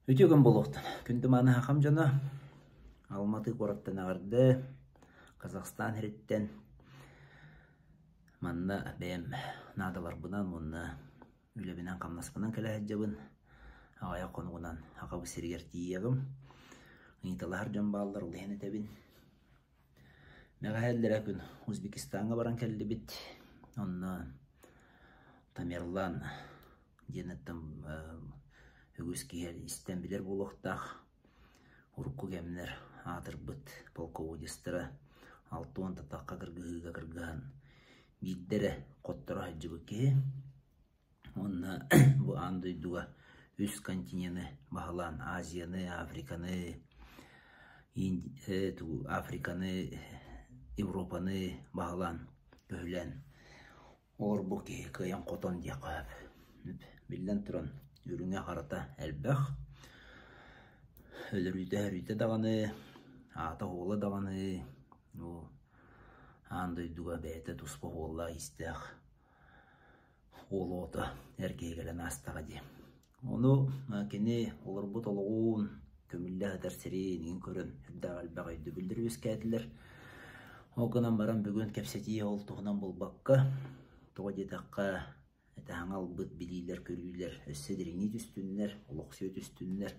Ütügün болуқтан. Күнді маны хақам жана Алматы қораттан ағырды Қазақстан хереттен манна бәйім надалар бұнан мұнна үлебінен қамнаспынан кәлі әджабын ағая қонуғынан ақабы сергер тиегім ұйталар жан балылар ұлғені тәбін мәға әлдер әкін Өзбекистанға баран кәлі біт онна Тамерлан денеттім өгіз кейер істен білер болуқтақ ұрыққы кәмінер атыр бұт полководестері 6-10 татаққа кіргіған биддері қоттары әджі бүкке онна бұ андойдуға өз континені бағылан Азияны, Африканы, Европаны бағылан көйлен олар бұқке көйен қотон де қойып білден тұрын үріңе қарата әлбәқ өлір үйті дағаны ата оғылы дағаны андойдуға бәйті тұспа оғылы істіғ олы оты әркейгелен астаға де оны кені олар бұт олығуын көмілі әдір серейінген көрін үрдіғ әлбәқ өйді білдір өз кәділер оғынан баран бүгін кәпсеті олтығынан бұл баққа тұға детаққа аңал бұт білейлер көрілер өссөдіріне түстінлер, олықсы өтүстінлер,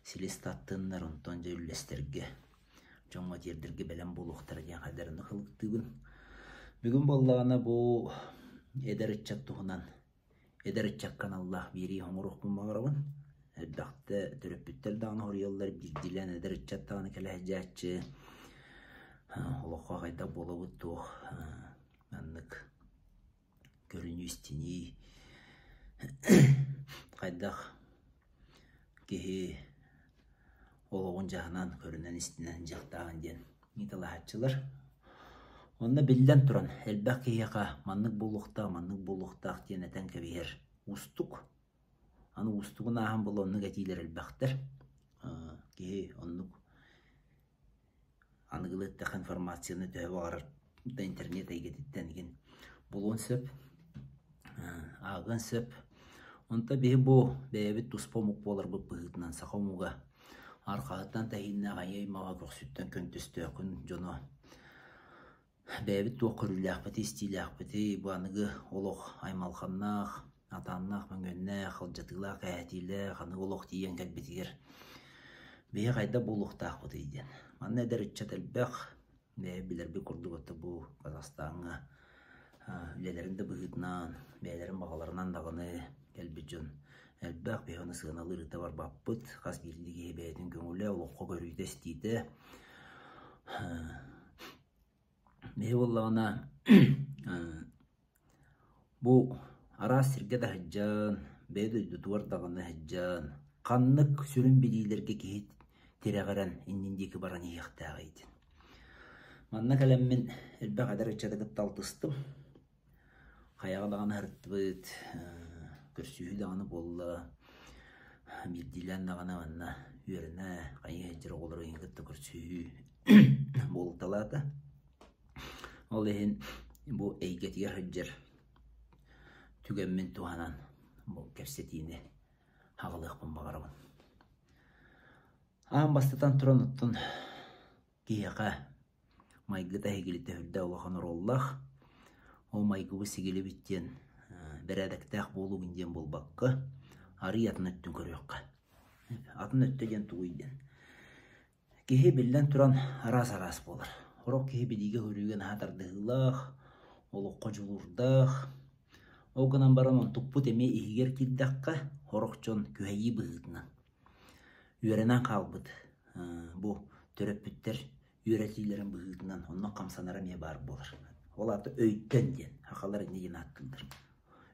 селестаттынлар, онтан жәулестерге, жоңға жердерге бәлем болуқтар ден қайдарыны қылықтығын. Бүгін болағына бұл әдәрітчаттығынан, әдәрітчаққан Аллах бері оңырықпын мағырауын. Әбдақты түріппіттер дағына орыялар бірділен әдәрітчаттағына кәлі әжәтші. Олыққа қайда болы бұттуқ, мәннік көріні үстіне қайдақ кеге олығын жағынан көрінен үстінен жақтаған ден неталағатшылар. Онына білден тұран, әлбәқ кеге маннық болуқтақ ден әтен кәбейер ұстық. Аны ұстығын ағын бұл онны әтейлер әлбәқтір. Кеге оннық анығылыттақ информацияны түйіп ағарар интернет әйгететтен болуын сөп. Ағын сөп. Онта бейі бұл бәйбіт тұспамық болар бұл бұғытынан сақамуға арқағыттан тәйінна ғайай маға көксүттен көнтісті өкін жоны бәйбіт тұқ көрілі ақпыты, стилі ақпыты бұл анығы олық аймалқаннақ, атаннақ, мәңгеннақ, қылжатығлақ, әтейлі, қанығы олық дейін кәлбетігер бейі қайда болуқты ақпыты дейден. Манна әдір үтчат әлбәқ бәйі білер бі күрді көтті бұл Қазақстанға үлелерінде бұғытынан, бәйлерін бағаларынан дағыны әлбі жон. Әлбәқ бейханы сығыналы рыта бар баппыт, қас белдіге бәйтін көңілі олыққа көрүйді істейді. Бей олағына бұл арас сірге да хәджан, бәйді дүтуар дағыны хәджан, қаннық сүрін белейлерге кейт терәғаран иннендегі баран еқтағы едің. Манна кәлеммен әлбәқ әдір үтчадығыт талтыстым. Қаяғы дағаны әртті бұд, көрсүйі дағаны болы, бірділен дағаны ванна үйеріне қайы әжір олар өйінгітті көрсүйі болы талады. Ол ең бұл әйгетігер әжір түгенмен туғанан бұл кәпсетейіне хағылықпын бағарауын. Ағын бастатан тұран ұттын кейіға майгыта хегелетті үлді олақан ороллақ. Ол майгыбы сегелі біттен бір әдіктәқ болу күнден бол баққы, ары атын өттін көріққа. Атын өттеден туғыйден. Кеге білден тұран арас-арас болыр. Орақ кеге біліге көріген хатардығылақ, олыққа жұлырдақ. Оғынан баран он тұқпыт әме егер келдаққа, орақ жон көйі бұғытынан. Үйерінен қалбыд. Бұл түріппіттер үйретілерін бұғытынан, онына қамсанара ме бар болыр. Оларды өйттен ден, ақалар неген аттылдыр.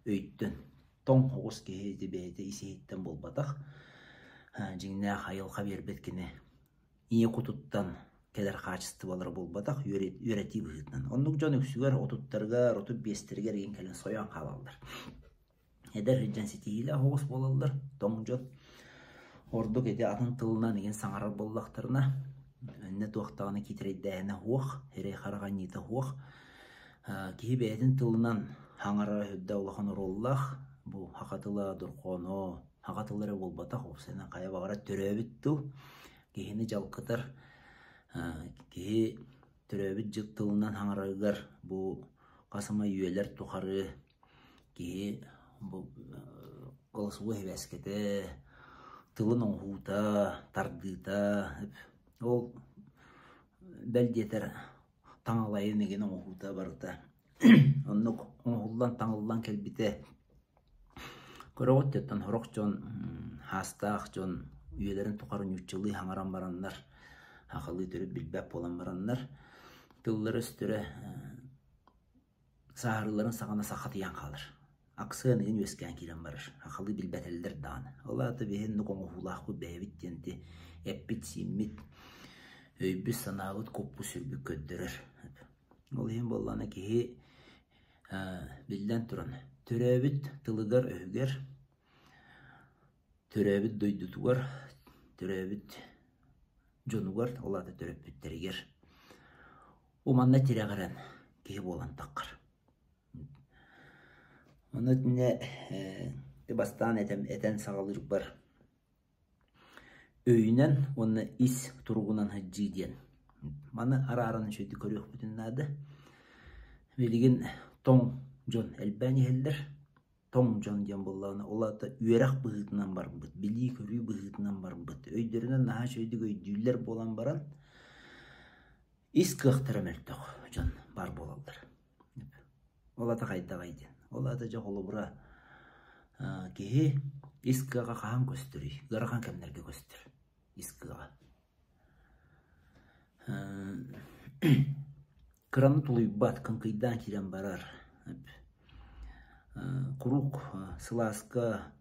Өйттен, тоң оғыз кейді бәйді есейттен болбадақ. Жеңіне қайылға бербеткені ие құтыттан кәдір қачысты балар болбадақ, үйреті бұғытынан. Онық жон өксігер, отыттарғар, отып бестергер ең кәлін соян қалалдар. Әдір жәнсетейлі оғыз болалдар, тоң жон. Ордық әде атын тылынан еген саңарар боллақтарына. Өнне туақтағаны кетірейді әне хуақ, әрей қараған еті хуақ. Кейі бәйдің тылынан хаңара өдді олақан ороллақ, бұл хақатыла дұрқоно, Haqatılары bolbata hopsena kaya bagara töröbüt tıl kihini jalkıtar kihi töröbüt jık tılından hаңарыгар bu kasıma üyeler tukarı kihi bu kolsuğu heveskete tılın oğuta tardıta ol belgeter taڭalayı negene oğuta barıta onluk oğuldan taڭıldan kelbite Körögot tettan horok jon hastaq jon üyelerin tukarın yutçılığı hаңаран baranlar haqalı törüp bilbep bolan baranlar tılları üstüre sağırıların sağana saqatıyan kalır. Aksığın en ösken kiren barır. Haqalı bilbeteliler dağını. Ola da bihen nukon oğulaqı beyvit denti eppit simmit öybüs sanağıt koppu sürbük köddürür. Olayın bollana kihi bilden turan. Töröbüt tılıgar övger. Töröbüt doydutugar. Töröbüt jonugar. Ola da töröbütteriger. Umanna tireğaren kihi bolan takkar. Onu dinle bastan eten sağalırık var. Öyünen onu is turgunan hacı diyen. Bana ara şöyle körüyor bütün adı. Bilgin ton jon elbani heller. Ton jon diyen bollağına ola da üyerak bıhıtından var mı? Bilgi körüyü bıhıtından var mı? Öyderinden daha şöyle öydüller bolan baran. Is kıhtıram eltok jon bar bolaldır. Ola da kayda. Ola da jok olubura kihi iskaga kahan gösteri, garakan kemlerge göster. Iskaga. Kıranı tuluybat kınkıydan kiren barar. Kuruk sılaska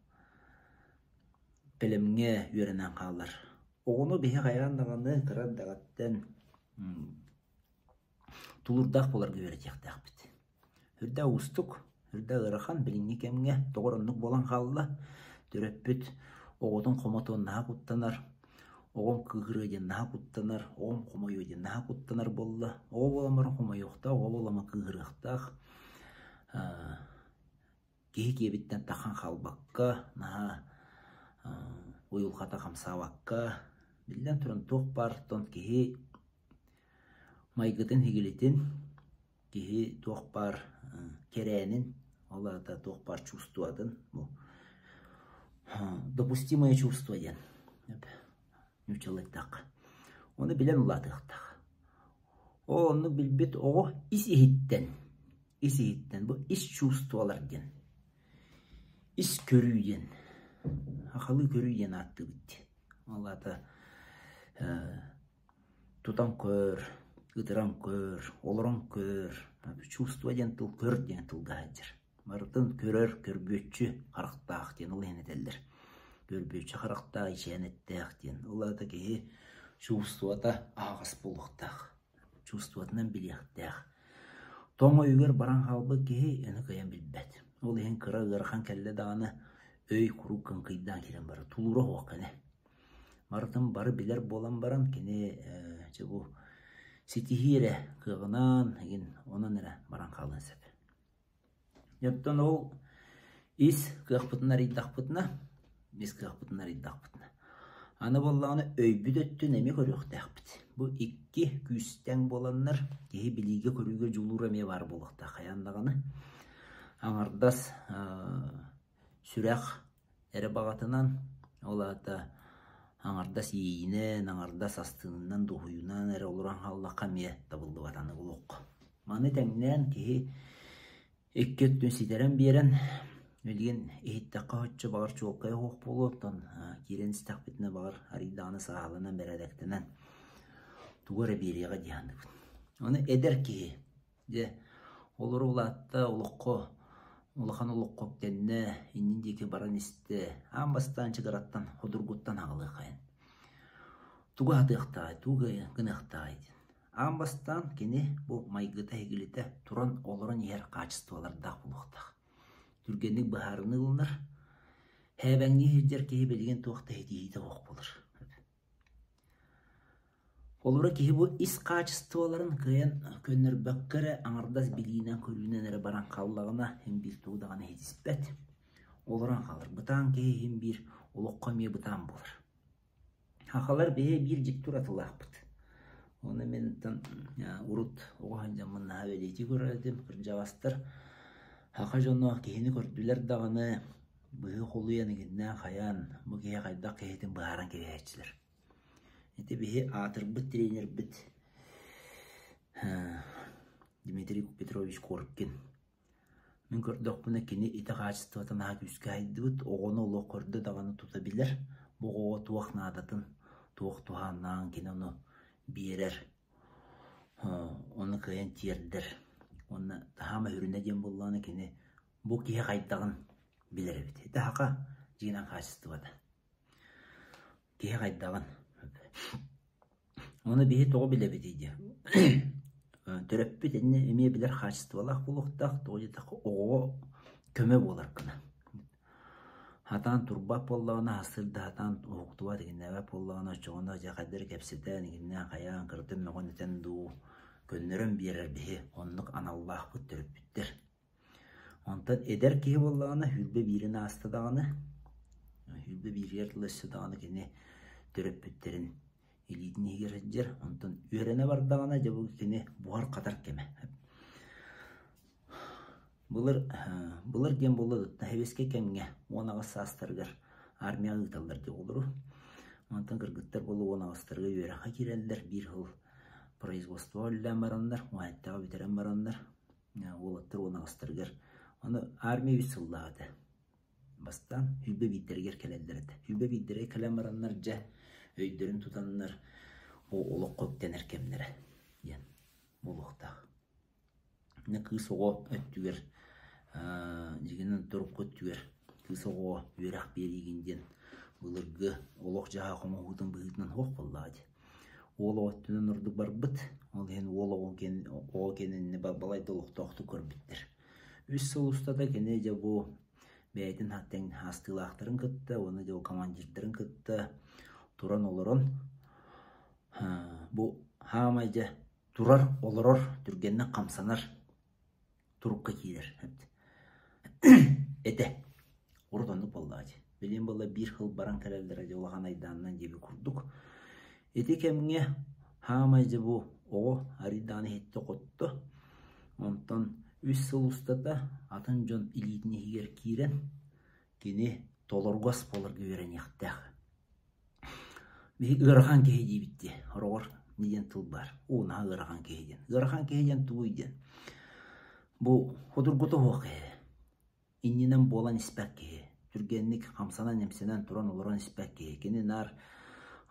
pelemge yörenen kalır. Oğunu bihe kayran dağını kıran dağıtten tulurdak bolar görecek dağıbıt. Hürde ustuk. Hürde ırakan bilingi kemge doğrunluk bolan kalla töröpbüt oğudun komoton naha kuttanar oğum kıhırı naha kuttanar oğum komoyu naha kuttanar bolla oğu bolamara komoyokta oğu bolama kıhırıqtaq kihi kebitten takan kalbakka naha uyulkata kamsavakka bilden turun toq bar ton kihi maygıtın higilitin kihi toq bar керенин, ола да тоқпар чувствуадын, допустимое чувство ен. Нючалыктак. Оны билен уладыктак. Оны билбет о ис ихиттен. Бу ис чувстволар ген. Ис көрүйен. Акылы көрүйен атты бит. Ола да тутан көр, ыдыран көр, олорон көр. Чувство ден тыл көр ден тыл гайдыр. Мартын көрөр көрбөтчү карактаак ден ул энетелдер. Көрбөтчү карактаак ишенеттеак ден. Уларда ки чувствода агыс булуктаак. Чувстводан билектеак. Тоңо үйгөр баран халбы ки эне кыян билбет. Ул эн кыра ырхан келле даганы өй курук кыйдан кирен бар. Тулура окене. Мартын бары билер болан баран кене жебу Ситихире кыгынан еген онан эре баран калын сеп. Яттан ол ис кыгпытына риддакпытына, бис кыгпытына риддакпытына. Аны боллағаны өйбүдөттү неме көрөк дәкпіт. Бу икки күстен боланнар кеһи билиге көрүүгө жулуур эме бар болукта каяндаганы. Аңардас сүрәк эре багатынан олата аңардас ийинен, аңардас астынынан духуюнан эре олуран халла камия табылды батаны улук. Маны тәңнен кеһи эккеттүн ситерен берен Өлген ehittakka hoçça bağır çoğukaya hoq boluptan kiren istakbitine bağır aridağını sağalına beredektenen tuğara biriyaga diyandık. Onu eder ki de olur ulatta uluqqo ulaqan uluqqo kenne innindeki baran iste ambastan çıgarattan hodurguttan ağılı kayın. Tuğa adıqtay, tuğa gınıqtay. Ambastan kini bu maygıta hegilite turan olurun yer kaçıstvalar dağ buluqtaq. Türgenlik baharını ılınır. Hebengi hüccer kehi belgen tuğda hediyeyi de oq bulur. Olura kehi bu is kaçıstvaların kıyan könler bakkara anardaz biliğinden körüğünden ere baran kallağına hem bir tuğdağına hedisbet. Oluran kalır. Bıtan kehin bir olukka me bıtan bulur. Hakalar behe bir ciptur atılakpıt. Onu men urut oğancamın haveleti göredim. Kırcavastır. Haka jono kehini gördüler dağını. Bığı kolu yanıgından kayan. Bu kehe kayda kehetin bıharan keheçiler. Ete behe atır bıt trener bıt. Dmitri Petrovich Korkin. Мен көрдік бұны кені иті қачысты ватан ағы үскайды бұд, оғыны ұлы көрді дағаны тұтабилер. Бұғыға туақ надатын, туақ туғаннан кені оны берер. Оны күйен тердір. Оны тағама үріне дем болғаны кені бұл кеге қайдағын білер бет. Еті хақа жинан қачысты вады. Кеге қайдағын. Оны бейі тоғы біле бетейді. Төрөппүт эне эме билер хачыстыбалак булуктак тоожетак ого көмө болар кына. Хатан турбап боллагына асырда хатан уктуба деген небе боллагына чоңна жакадыр кепсетен гинне каян кырдым мегон этен ду көннөрөн берер бихи онлук аналлах бут төрөппүттер. Онтан эдер ки боллагына хүлбе бирине астадаганы хүлбе бирер лысыдаганы кене төрөппүттерин Elidin hegirajjar, ondan üörene bardağına jabı kene buhar qatar keme. Bular gen boladı, heveske kemge, onağa sastırgar, armiya ıtallar de olur. Ondan kırgıtlar bolu onağa sastırga üöreha kireller, bir hıl производство ölen baranlar, muhattağı biteren baranlar, olattır onağa sastırgar. Onu armiya üsülladı. Bastan hülbe bitterger kelellerdi. Hülbe bittere kelen baranlar ja, öydürün tutanlar o oluk kökten erkemlere yen olukta ne kız o öttüger jiginin turup köttüger kız o ürak beriginden bulurgu oluk jaha komo hudun bıhıtынан hok bolladı olu öttünün urdu barbıt ol hen olu o kenini balay doluk toxtu körbüttür üs solustada kene ja bu beytin hatten hastılaqtırın kıttı onu ja komandirlerin kıttı Turan oluron bu hamaca turar oluror türgenne kamsanar turupka kiler ete oradan bolladı bilen bolla bir hıl baran kalevlere jolagan aydandan jebi kurduk ete kemge hamaca bu o aridani hette qottu ondan 3 yıl ustada атын жон илидine higer kiren kene tolorgas bolar gören yaqtaq Bir ırğan keheji bitti. Horor neden tıl var. Ona ırğan kehejen. Irğan kehejen tuğuyden. Bu hodurgutu hoqe. İnninen bolan ispek kehe. Türgenlik hamsanan emsenen turan oluran ispek kehe. Keni nar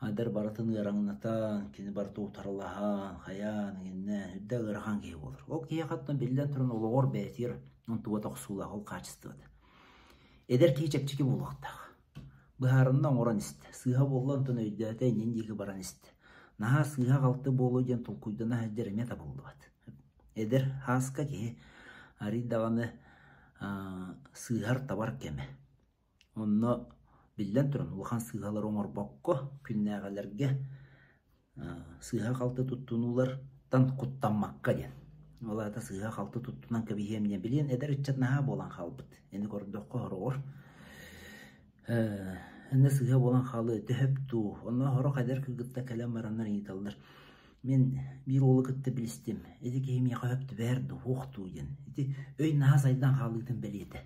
adar baratın ırağınatan, keni baratı utarlahan, hayan, enne, hüdde ırğan kehe olur. O kehe kattan belden turan oluğor betir. On tuva toqsula, ol kaçıstıdı. Eder kehe çekçeki buluqtaq. Bıharından oran iste. Sığha bollan tön öydüğüte nendeki baran iste. Naha sığha qaltı bolu jen tulkuydana hajderime tabıldı bat. Eder haska ki ari dağını sığhar tabar keme. Onu bilden turan. Ulan sığhalar omar bakko künnağalarga sığha qaltı tuttunular tan kuttanmakka den. Ola da sığha qaltı tuttunan kabihemne bilen eder içat naha bolan qalbıt. Eni gördükko horor. Enne sığha bolan halı töhöptü. Ondan horo kadar kırgıtta kalem varanlar yitallar. Men bir oğlu kıttı bilistim. Edi ki hem yaka höptü verdi, hoqtu gen. Edi öy naha saydan halıydın beliydi.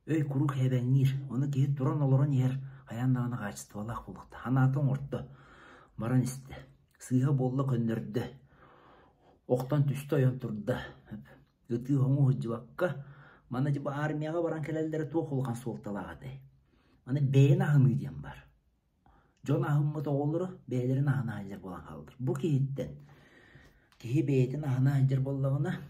Öy kuruk hebenir. Onu ki duran oluran yer. Hayandağına kaçtı valak bulukta. Hanatın orta. Baran iste. Sığha bolla köndürdü. Oktan tüstü oyan turdu. Ötü homu hıcı bakka. Mana jiba armiyaga baran kelellere tuğ olgan soltalağıdı. Mana beyin ahını diyen var. Jon ahımı da oluru beylerin ahına hacer bolan kaldır. Bu kehitten. Kehi beytin ahına hacer bollağına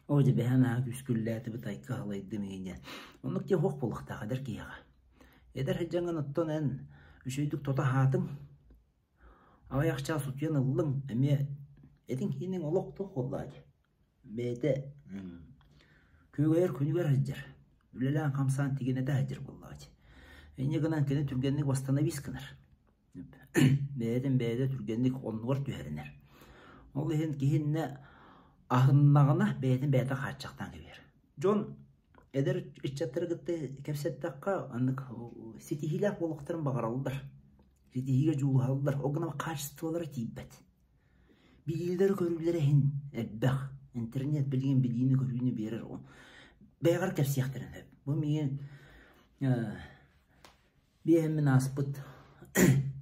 oca behan ağa küskülleti bir taykı halaydı meyince. Onluk diye hoq bolukta kadar kehiga. Eder heccangan otton en üşöydük tota hatın. Avayakça sutuyan ıllın. Eme edin hinin oluk toq olladı. Beyde köyger künüger hacer. Ülelen kamsan tigene de hacer bolladı. Enge gınan kene türgenlik bastana biskınır. Beyde türgenlik onluğur tüheriner. Olayın kehinne ahınnağına beyde kaçacaktan gelir. Jon Eder iççattırı gitti kepsettakka anlık sitihilak boluqtарын бағаралдар. Ситихиге жуулалдар. Огна качестволары тибет. Билилдер көрүлдөрү хин элбах. Интернет билген билгени көрүүнү берер. Бәйгар кепсияхтырын. Бу мен биемин аспыт.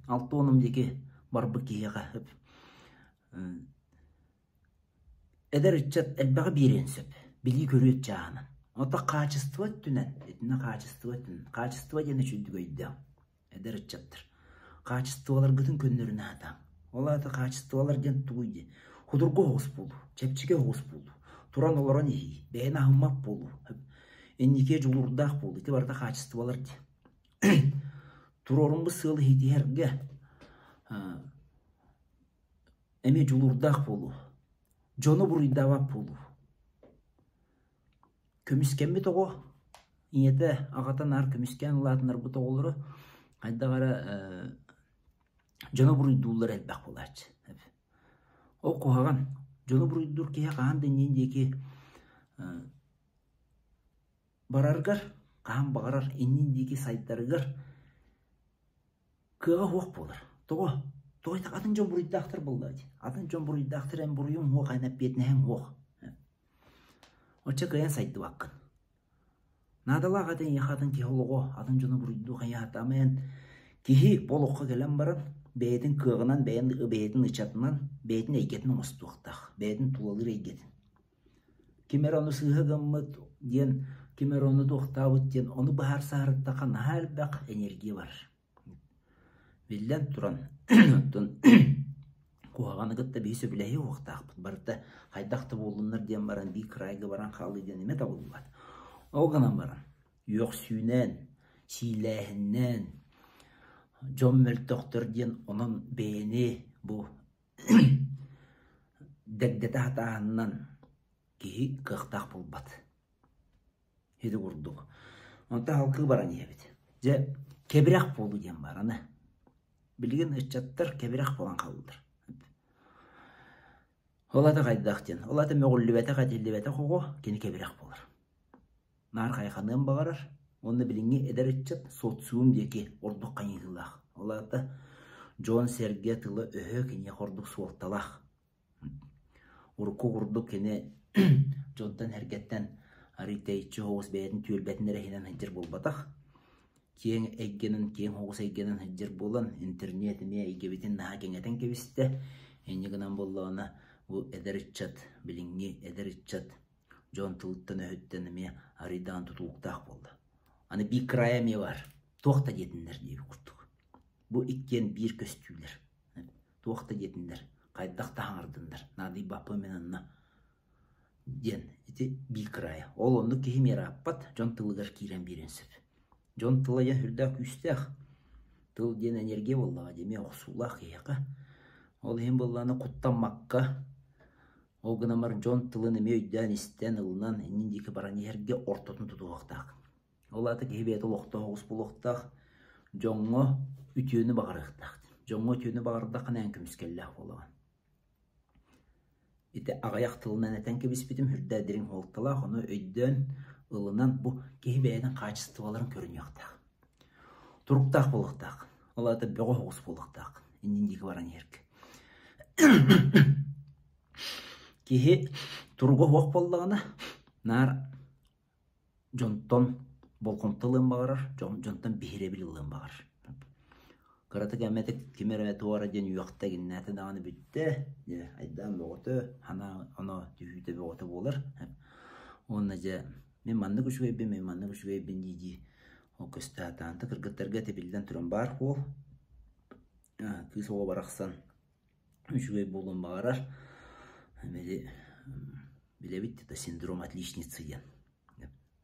Алтоным деке барбы кияга. Эдер иччат элбага беренсеп. Билги көрөт жаанын. Ота качество түнен. Этне качество түн. Качество дене чүндүгөйдө. Эдер иччаттыр. Качестволар бүтүн көннөрүнө атам. Оларды качестволар ден туйди. Худурго хос болду, чепчиге хос болду. Туран олорон ии, бэйна хаммап болду. Эннике жулурдак болду. Ити барда качестволар ди. Турорумбу сылы хитиерге эми жулурдак болду. Жону буруйдабап болду. Көмүскенби того? Иете агатан ар көмүскен латынар бу тоголору айдагара жону буруйдуулар элбак болачы. О кугаган жону буруйдуур кия каан денендеки бараргар, каан багарар эннендеки сайттарыгар кыга хуак болар. Того та атын жон буруйдактыр болду. Атын жон буруйдактыр эм буруйум хуак айнап бетине эм хуак. Оча кыян сайтты баккын. Надала гаден яхатын киолого атын жону буруйдуу хаятамен кихи болохка келен баран бэйдин кыгынан бэйдин ычатынан бэйдин эйгетин остуактах. Бэйдин тулалыр эйгетин. Кимер ону сыгыммыт ден кимер ону дуктабыт ден ону бахар саарыттака нахалбак энергия бар. Билден туран куаганы гытта бейсө билеги уктакпыт. Барда хайдакты болуннар ден баран би крайга баран калы ден эме табылбат. Оганан баран yok sүйнен, силэхиннен John Meltochter ден onun бэйни бу дэгдэtä хатааннан кихи кыктак болбат. Хеди курдук. Онта халкы баран ебит. Же кебирак болду ден бараны. Билген ыччаттар кебирак болан калдыр. Олата кайдак ден. Олата мөгүллүбете катиллибете кого кени кебирак болар. Нар кайханын багарар. Onu bilingi eder etcet sotsum deki orduk kanyıgılak. Olada John Serge tılı öhö kene orduk suoltalak. Urku kurduk kene John'tan hergetten haritayçı hoğuz beyedin tüylbetinlere hinen hıcır bolbatak. Kien eggenin, kien hoğuz eggenin hıcır bolan internetine egebitin naha gengeten kebiste. Enyiginan bollağına bu eder etcet bilingi eder etcet John tılıttan öhüttenime haridan tutuluktaq boldu. Hani bir kraya var. Tohta yetinler diye kurduk. Bu ikken bir köstüler. Tohta yetinler. Kaydakta hardınlar. Nadi bapı menanna. Den. İti bir kraya. Ol onu kihim yarapat. John tılıgar kiren birensip. John tılaya hürdak üstek. Tıl den enerji vallaha deme oxsulak yaka. Ol hem vallahına kuttanmakka. O gınamar John tılını meyden isten ılınan enindeki baran yerge ortatını tutuqtaq. Olata kehbet oloqta hoğuz buluqtaq. Joңŋo ütüönü bağırıqtaq. Joңŋo ütüönü bağırıqtaq nän kömüskellaq bolağan. Ite ağayak tılından eten kebispitim hürdädirin holtalaq. Onu öydön ılınan bu kehbet'in kaçıstıvaların körünüqtaq. Turuqtaq buluqtaq. Olata böğü hoğuz buluqtaq. Indindiki baran yerge. Kehi turugu hoq bollağına nar John'ton bolkomtalığın bağırar, John'tan bihirebililığın bağır. Karata gelmedik kimereme tuara den yuaqta ginnete dağını bitti. Aydan boğutu, hana ona tühüte boğutu bolar. Onnaca men manlı kuşu bin diydi. O köstü hatantı kırgıtlarga tebilden turan bar bol. Kız oğa baraksan üçüge bolun bağırar. Bile bitti de sindrom отличницы ден.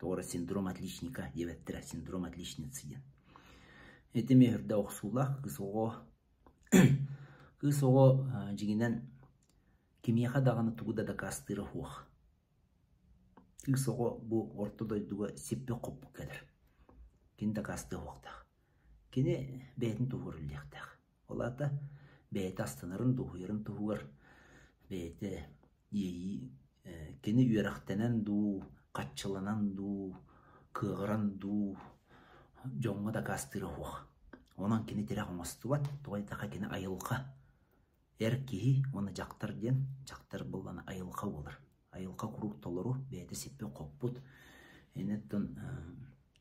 Тора синдром отличника, деветтера синдром отличницы ден. Эти мехерде оксулах кыз ого жигинен кимияга даганы тугуда да кастыры хуах. Кыз ого бу ортодойдуга сеппе коппу келер. Кинде касты хуактак. Кини бетин тугурлыктак. Олата бет астынарын тугуйрын тугур. Бете ии кини үйрактенен ду Kaççılanan du, кыгыран ду жоңга да кастыры хуак. Онан кини тирак оңостубат, тугайтака кини айылка. Кихи, оны жактар ден, жактар болан айылка болар. Айылка курук толору, бәйті сеппе қоппут. Энеттон,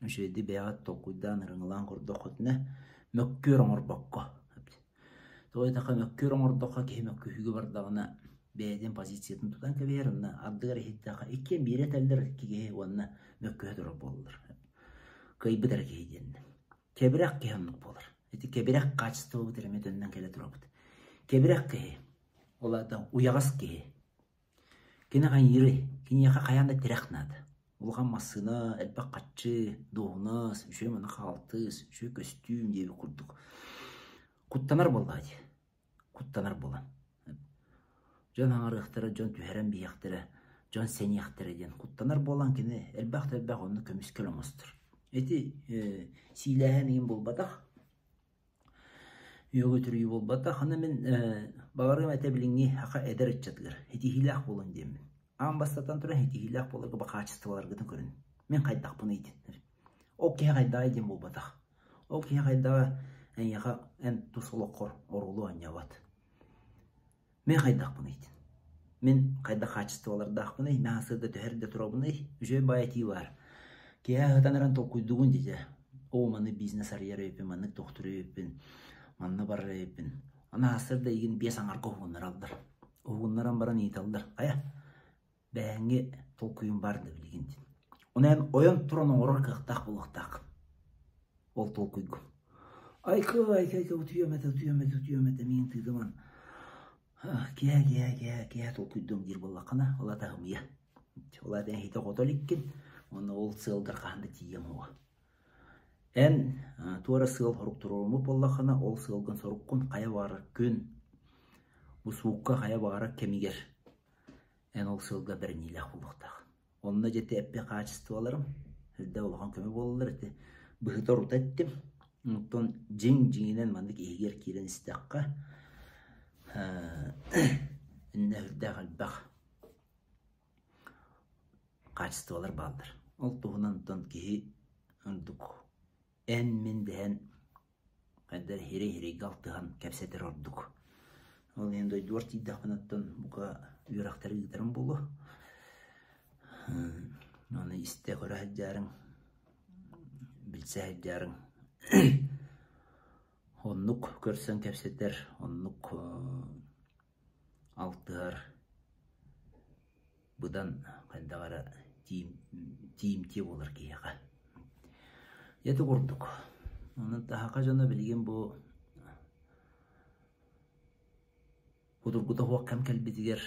үшеді бәйгат толкуйдан рыңылан құрдоқытына мөккөр оңыр баққа. Тугайтака мөккөр оңыр доққа кихи мөккөхігі бардағына бәйден позициятын тұтан кәберінна ардығар ехеттақа еккен бере тәлдір кеге онына мөккөхі дұры болылыр. Кайбыдар кехи денді. Кебірек кеханлық болыр. Эти кебірек качество бұтырамет өннен келе тұрабыд. Кебірек кехи, олада уяғас кехи. Кені ғайыры, кені яқа қаянда тірек нады. Олған масына, әлбәк қатшы, доғынас, үші мұны қалтыз, үші көстюм дебі құрдық. Құттанар болады. Құттанар болан. Жон аңарықтыры, жон түхәрен бейяқтыры, жон сәнияқтыры ден. Құттанар болан кені әлбәк оны көміскел оңыстыр. Эти силәһен ең болбадақ. Үйөгі түрі болбадақ. Аны мен бағарым әтәбіліңе хақа әдір етчатығыр. Эти хилақ болын деймін. Ан бастатан тұра эти хилақ болығы ба қачыстываларғыдың көрін. Мен қайдақ бұны ейтін. Ол кеге қайдағы еден болбадақ. Ол кеге қайдағы ән яға ән тұсылыққор орулу аняват. Мен қайдақ бұны ейтін. Мен қайдақ қачыстывалардақ бұны, мен асырда түхәрді тұра бұны, үжөй байеті бар. Кеге ғытаныран толкуйдуғын дейді. О, маны бизнес арьяры өпін, маны доқтыры өпін, маны бары өпін. Ана асырда еген бес аңарғы оғынлар алдар. Оғынларан баран ет алдар. Қая? Бәңге толкуйын барды білген дейді. Оны ән ойын тұран оңырыр қықтақ болықтақ. Ол толкуйгу. Айқы, утүйеметі, мен тыдыман. Кея толкуйдуым дер болақына, ола тағым ия. Ола дән хейті қотоликкен. Оны ол сылдар қанды тием оға. Ән туара сыл хорук тұруымы боллақына ол сылгын соруккун қая бары күн. Бұ суыққа қая бары кемигер. Ән ол сылға бір нилақ болуқтақ. Онына жеті әппе қачыстываларым. Үрді олған көмі болылар. Бұғыта рута әттім. Ұнттон жиң-жиңінен мандық егер керен істаққа. Үнне үрді қалбақ қачыстывалар балдар. Ол туғынан ұнттон кейі ұндық. Ән мен дән қайдар хере-хере ғалтыған кәпсетер ордық. Ол енді ойдуар тейдақынаттан бұға үйрақтары ғыдарым болу. Оны істе қора әдярың, білсе әдярың. Оннық көрсен кәпсетер, оннық алтығар. Бұдан қайдағара тиімте болар кейеға. Еті құрдық. Оның тахақа жана білген бұл Құдырғыда хуақ кәм кәлбетігер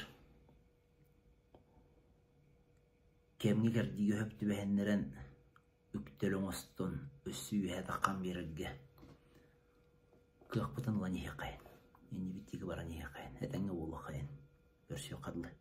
кәмге кәрдегі хөпті бәхенлерін үктелің остын өссі үйе таққан берілге қық бұтын ұла неге қайын. Енді біттегі бара неге қайын. Әтәңі олы қайын. Көрсеу қадылы.